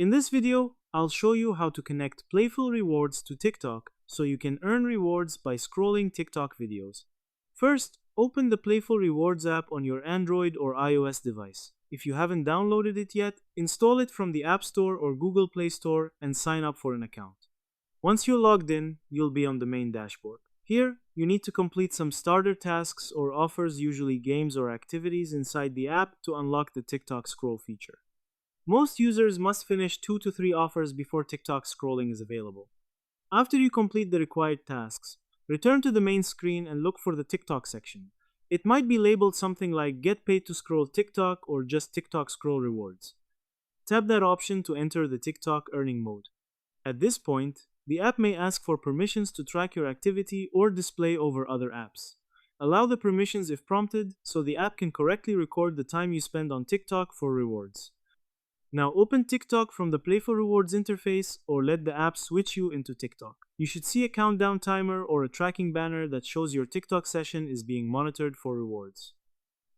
In this video, I'll show you how to connect Playful rewards to TikTok so you can earn rewards by scrolling TikTok videos. First, open the Playful Rewards app on your Android or iOS device. If you haven't downloaded it yet, install it from the App Store or Google Play Store and sign up for an account. Once you're logged in, you'll be on the main dashboard. Here, you need to complete some starter tasks or offers, usually games or activities inside the app to unlock the TikTok scroll feature. Most users must finish 2 to 3 offers before TikTok scrolling is available. After you complete the required tasks, return to the main screen and look for the TikTok section. It might be labeled something like Get Paid to Scroll TikTok or just TikTok Scroll Rewards. Tap that option to enter the TikTok earning mode. At this point, the app may ask for permissions to track your activity or display over other apps. Allow the permissions if prompted so the app can correctly record the time you spend on TikTok for rewards. Now open TikTok from the Playful Rewards interface or let the app switch you into TikTok. You should see a countdown timer or a tracking banner that shows your TikTok session is being monitored for rewards.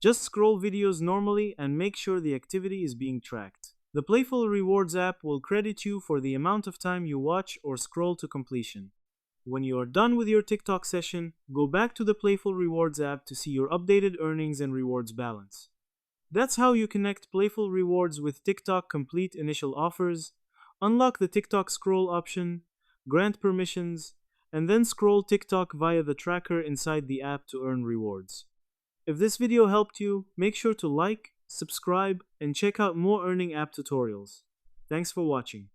Just scroll videos normally and make sure the activity is being tracked. The Playful Rewards app will credit you for the amount of time you watch or scroll to completion. When you are done with your TikTok session, go back to the Playful Rewards app to see your updated earnings and rewards balance. That's how you connect Playful Rewards with TikTok, complete initial offers, unlock the TikTok scroll option, grant permissions, and then scroll TikTok via the tracker inside the app to earn rewards. If this video helped you, make sure to like, subscribe, and check out more earning app tutorials. Thanks for watching.